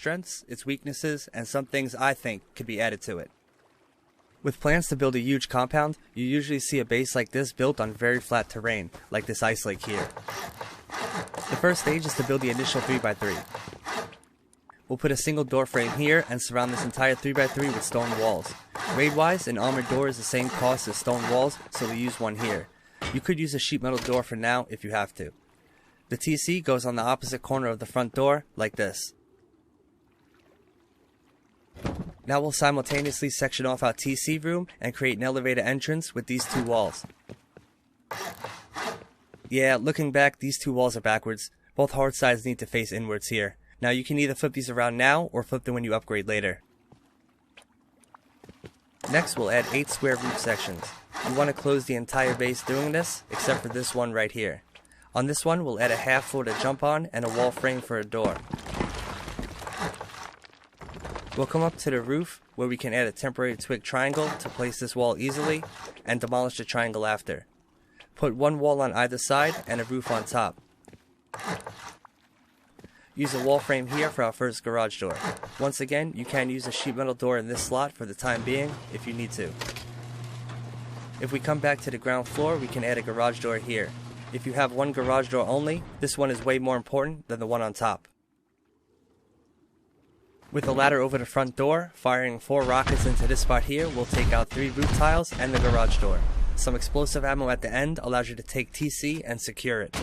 strengths, its weaknesses, and some things I think could be added to it. With plans to build a huge compound, you usually see a base like this built on very flat terrain, like this ice lake here. The first stage is to build the initial 3x3. We'll put a single door frame here and surround this entire 3x3 with stone walls. Raid-wise, an armored door is the same cost as stone walls, so we use one here. You could use a sheet metal door for now if you have to. The TC goes on the opposite corner of the front door, like this. Now we'll simultaneously section off our TC room and create an elevator entrance with these two walls. Yeah, looking back, these two walls are backwards. Both hard sides need to face inwards here. Now you can either flip these around now or flip them when you upgrade later. Next we'll add 8 square roof sections. You want to close the entire base doing this, except for this one right here. On this one we'll add a half floor to jump on and a wall frame for a door. We'll come up to the roof where we can add a temporary twig triangle to place this wall easily and demolish the triangle after. Put one wall on either side and a roof on top. Use a wall frame here for our first garage door. Once again, you can use a sheet metal door in this slot for the time being if you need to. If we come back to the ground floor, we can add a garage door here. If you have one garage door only, this one is way more important than the one on top. With the ladder over the front door, firing 4 rockets into this spot here will take out 3 roof tiles and the garage door. Some explosive ammo at the end allows you to take TC and secure it.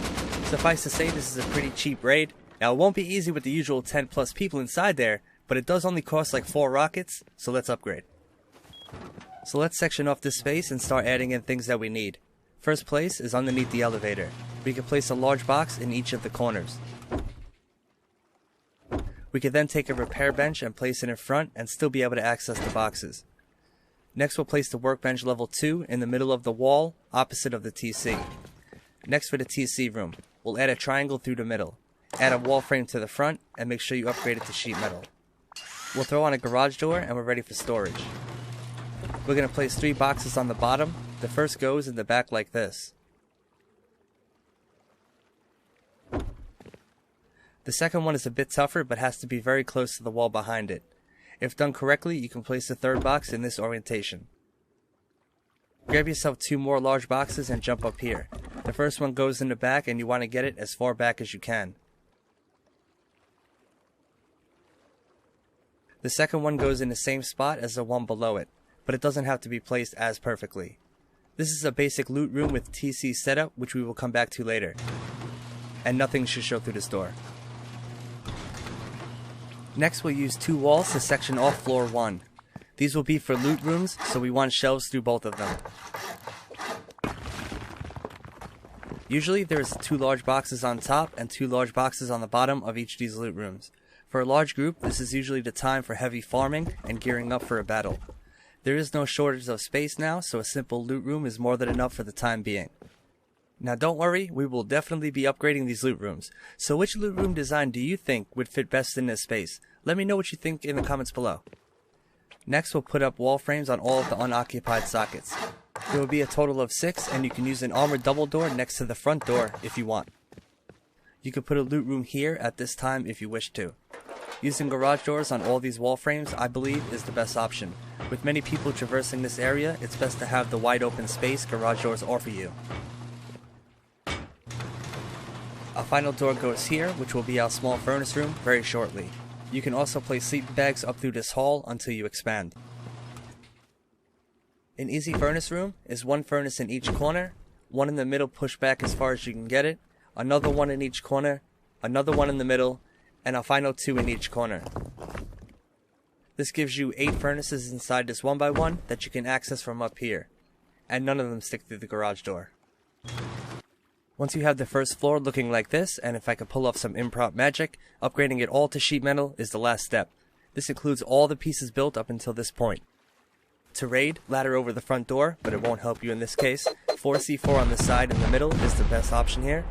Suffice to say, this is a pretty cheap raid. Now it won't be easy with the usual 10 plus people inside there, but it does only cost like 4 rockets, so let's upgrade. So let's section off this space and start adding in things that we need. First place is underneath the elevator. We can place a large box in each of the corners. We can then take a repair bench and place it in front and still be able to access the boxes. Next we'll place the workbench level 2 in the middle of the wall, opposite of the TC. Next for the TC room, we'll add a triangle through the middle. Add a wall frame to the front and make sure you upgrade it to sheet metal. We'll throw on a garage door and we're ready for storage. We're going to place 3 boxes on the bottom. The first goes in the back like this. The second one is a bit tougher but has to be very close to the wall behind it. If done correctly, you can place the third box in this orientation. Grab yourself 2 more large boxes and jump up here. The first one goes in the back and you want to get it as far back as you can. The second one goes in the same spot as the one below it, but it doesn't have to be placed as perfectly. This is a basic loot room with TC setup, which we will come back to later. And nothing should show through this door. Next we'll use 2 walls to section off floor 1. These will be for loot rooms, so we want shelves through both of them. Usually there is 2 large boxes on top and 2 large boxes on the bottom of each of these loot rooms. For a large group, this is usually the time for heavy farming and gearing up for a battle. There is no shortage of space now, so a simple loot room is more than enough for the time being. Now don't worry, we will definitely be upgrading these loot rooms. So which loot room design do you think would fit best in this space? Let me know what you think in the comments below. Next we'll put up wall frames on all of the unoccupied sockets. There will be a total of 6 and you can use an armored double door next to the front door if you want. You could put a loot room here at this time if you wish to. Using garage doors on all these wall frames I believe is the best option. With many people traversing this area, it's best to have the wide open space garage doors offer you. A final door goes here, which will be our small furnace room very shortly. You can also place sleeping bags up through this hall until you expand. An easy furnace room is 1 furnace in each corner, 1 in the middle pushed back as far as you can get it, another 1 in each corner, another 1 in the middle, and a final 2 in each corner. This gives you 8 furnaces inside this 1x1 that you can access from up here, and none of them stick through the garage door. Once you have the first floor looking like this, and if I could pull off some improv magic, upgrading it all to sheet metal is the last step. This includes all the pieces built up until this point. To raid, ladder over the front door, but it won't help you in this case. 4C4 on the side and the middle is the best option here.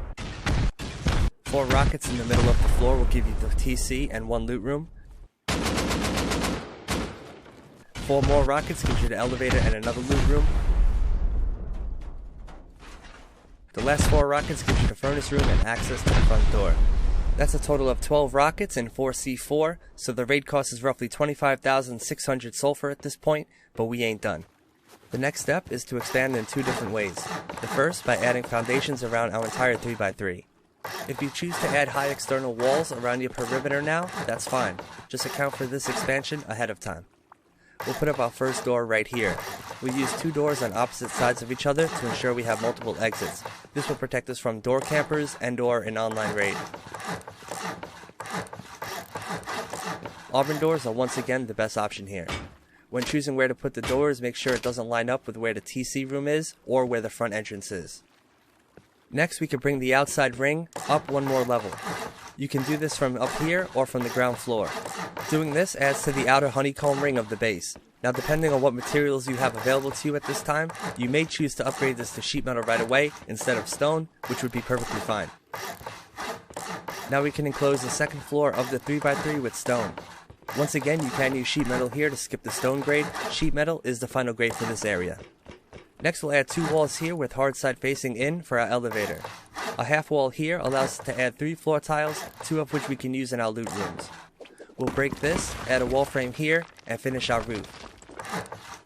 4 rockets in the middle of the floor will give you the TC and 1 loot room. 4 more rockets gives you the elevator and another loot room. The last 4 rockets gives you the furnace room and access to the front door. That's a total of 12 rockets and 4 C4, so the raid cost is roughly 25,600 sulfur at this point, but we ain't done. The next step is to expand in two different ways. The first, by adding foundations around our entire 3x3. If you choose to add high external walls around your perimeter now, that's fine. Just account for this expansion ahead of time. We'll put up our first door right here. We'll use two doors on opposite sides of each other to ensure we have multiple exits. This will protect us from door campers and/or an online raid. Auburn doors are once again the best option here. When choosing where to put the doors, make sure it doesn't line up with where the TC room is or where the front entrance is. Next, we can bring the outside ring up one more level. You can do this from up here or from the ground floor. Doing this adds to the outer honeycomb ring of the base. Now, depending on what materials you have available to you at this time, you may choose to upgrade this to sheet metal right away instead of stone, which would be perfectly fine. Now we can enclose the second floor of the 3x3 with stone. Once again, you can use sheet metal here to skip the stone grade. Sheet metal is the final grade for this area. Next, we'll add two walls here with hard side facing in for our elevator. A half wall here allows us to add 3 floor tiles, 2 of which we can use in our loot rooms. We'll break this, add a wall frame here, and finish our roof.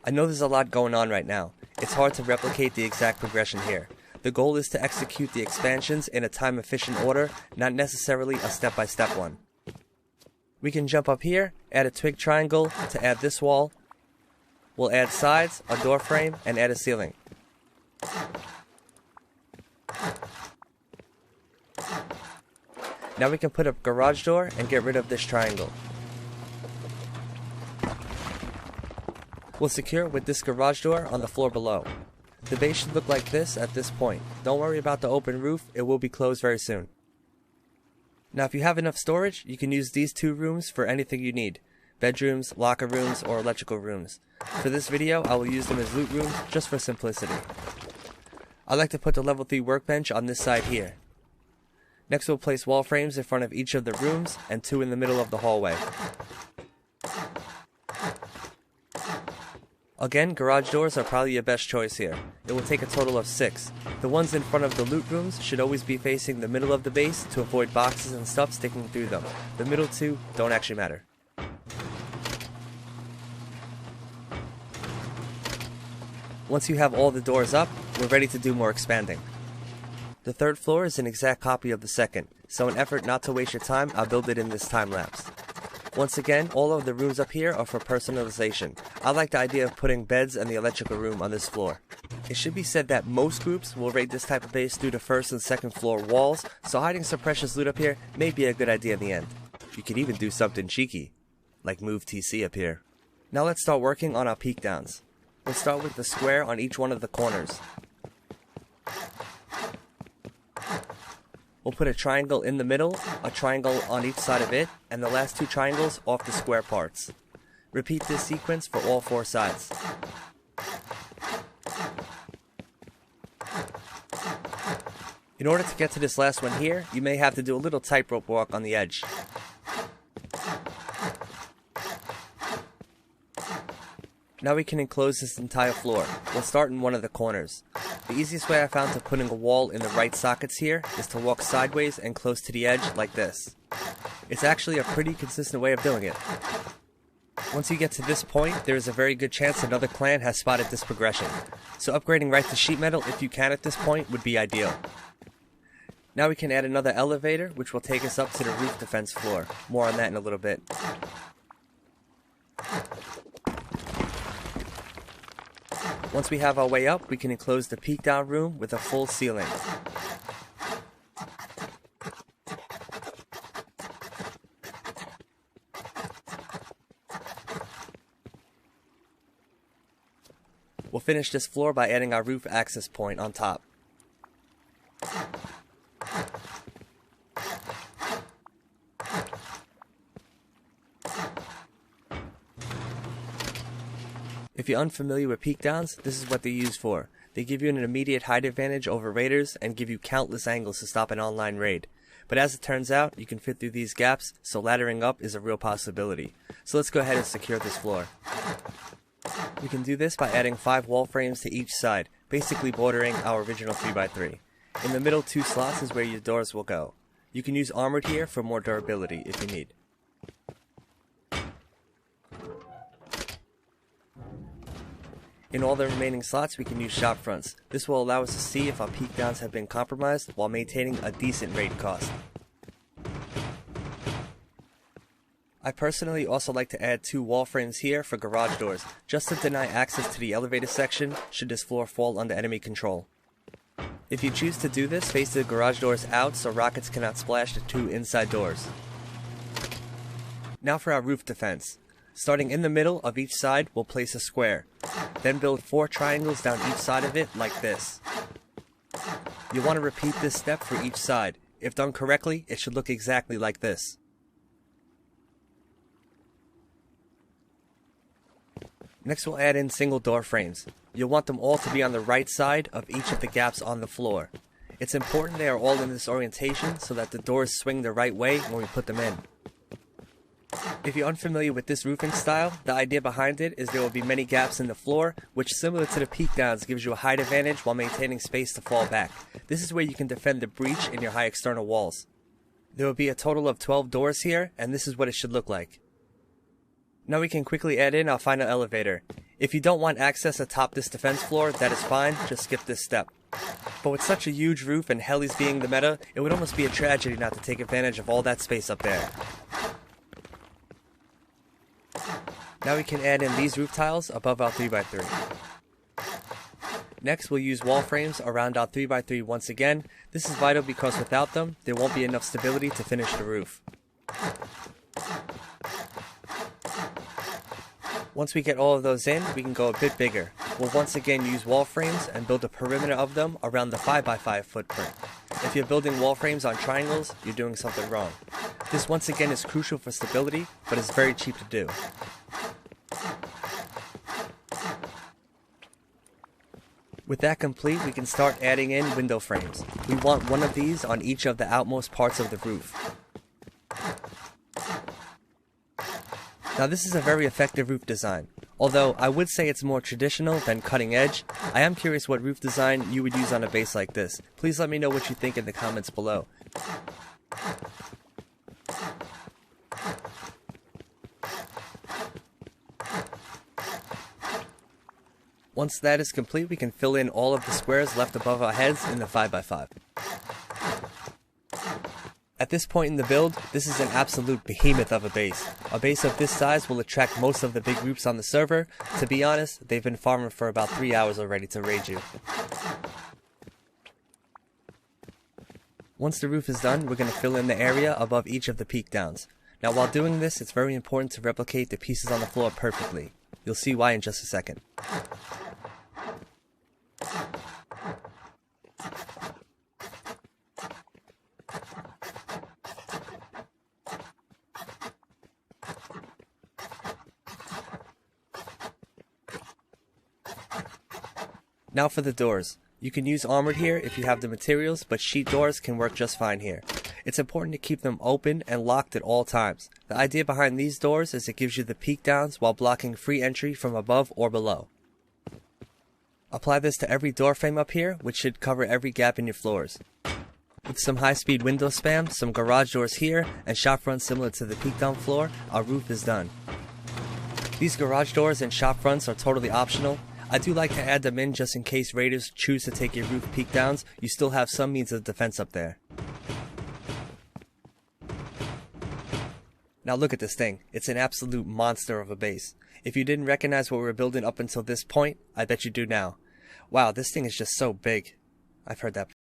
I know there's a lot going on right now. It's hard to replicate the exact progression here. The goal is to execute the expansions in a time-efficient order, not necessarily a step-by-step one. We can jump up here, add a twig triangle to add this wall. We'll add sides, a door frame, and add a ceiling. Now we can put up a garage door and get rid of this triangle. We'll secure it with this garage door on the floor below. The base should look like this at this point. Don't worry about the open roof, it will be closed very soon. Now if you have enough storage, you can use these two rooms for anything you need. Bedrooms, locker rooms, or electrical rooms. For this video, I will use them as loot rooms just for simplicity. I like to put the level 3 workbench on this side here. Next we'll place wall frames in front of each of the rooms and 2 in the middle of the hallway. Again, garage doors are probably your best choice here. It will take a total of 6. The ones in front of the loot rooms should always be facing the middle of the base to avoid boxes and stuff sticking through them. The middle 2 don't actually matter. Once you have all the doors up, we're ready to do more expanding. The third floor is an exact copy of the second, so in effort not to waste your time, I'll build it in this time lapse. Once again, all of the rooms up here are for personalization. I like the idea of putting beds and the electrical room on this floor. It should be said that most groups will raid this type of base through the first and second floor walls, so hiding some precious loot up here may be a good idea in the end. You could even do something cheeky, like move TC up here. Now let's start working on our peek downs. We'll start with the square on each one of the corners. We'll put a triangle in the middle, a triangle on each side of it, and the last 2 triangles off the square parts. Repeat this sequence for all 4 sides. In order to get to this last one here, you may have to do a little tightrope walk on the edge. Now we can enclose this entire floor. We'll start in one of the corners. The easiest way I found to putting a wall in the right sockets here is to walk sideways and close to the edge like this. It's actually a pretty consistent way of doing it. Once you get to this point, there is a very good chance another clan has spotted this progression. So upgrading right to sheet metal if you can at this point would be ideal. Now we can add another elevator which will take us up to the roof defense floor. More on that in a little bit. Once we have our way up, we can enclose the peek down room with a full ceiling. We'll finish this floor by adding our roof access point on top. If you're unfamiliar with peek downs, this is what they're used for. They give you an immediate height advantage over raiders and give you countless angles to stop an online raid. But as it turns out, you can fit through these gaps, so laddering up is a real possibility. So let's go ahead and secure this floor. We can do this by adding 5 wall frames to each side, basically bordering our original 3x3. In the middle 2 slots is where your doors will go. You can use armored here for more durability if you need. In all the remaining slots, we can use shop fronts. This will allow us to see if our peak downs have been compromised while maintaining a decent raid cost. I personally also like to add 2 wall frames here for garage doors, just to deny access to the elevator section should this floor fall under enemy control. If you choose to do this, face the garage doors out so rockets cannot splash the 2 inside doors. Now for our roof defense. Starting in the middle of each side, we'll place a square. Then build 4 triangles down each side of it like this. You want to repeat this step for each side. If done correctly, it should look exactly like this. Next we'll add in single door frames. You'll want them all to be on the right side of each of the gaps on the floor. It's important they are all in this orientation so that the doors swing the right way when we put them in. If you're unfamiliar with this roofing style, the idea behind it is there will be many gaps in the floor, which similar to the peak downs gives you a height advantage while maintaining space to fall back. This is where you can defend the breach in your high external walls. There will be a total of 12 doors here, and this is what it should look like. Now we can quickly add in our final elevator. If you don't want access atop this defense floor, that is fine, just skip this step. But with such a huge roof and helis being the meta, it would almost be a tragedy not to take advantage of all that space up there. Now we can add in these roof tiles above our 3x3. Next we'll use wall frames around our 3x3 once again. This is vital because without them, there won't be enough stability to finish the roof. Once we get all of those in, we can go a bit bigger. We'll once again use wall frames and build a perimeter of them around the 5x5 footprint. If you're building wall frames on triangles, you're doing something wrong. This once again is crucial for stability, but it's very cheap to do. With that complete, we can start adding in window frames. We want one of these on each of the outmost parts of the roof. Now this is a very effective roof design. Although I would say it's more traditional than cutting edge, I am curious what roof design you would use on a base like this. Please let me know what you think in the comments below. Once that is complete, we can fill in all of the squares left above our heads in the 5x5. At this point in the build, this is an absolute behemoth of a base. A base of this size will attract most of the big groups on the server. To be honest, they've been farming for about 3 hours already to raid you. Once the roof is done, we're going to fill in the area above each of the peak downs. Now while doing this, it's very important to replicate the pieces on the floor perfectly. You'll see why in just a second. Now for the doors. You can use armored here if you have the materials, but sheet doors can work just fine here. It's important to keep them open and locked at all times. The idea behind these doors is it gives you the peak downs while blocking free entry from above or below. Apply this to every door frame up here, which should cover every gap in your floors. With some high-speed window spam, some garage doors here, and shop fronts similar to the peak down floor, our roof is done. These garage doors and shop fronts are totally optional. I do like to add them in just in case raiders choose to take your roof peak downs. You still have some means of defense up there. Now look at this thing. It's an absolute monster of a base. If you didn't recognize what we were building up until this point, I bet you do now. Wow, this thing is just so big. I've heard that before.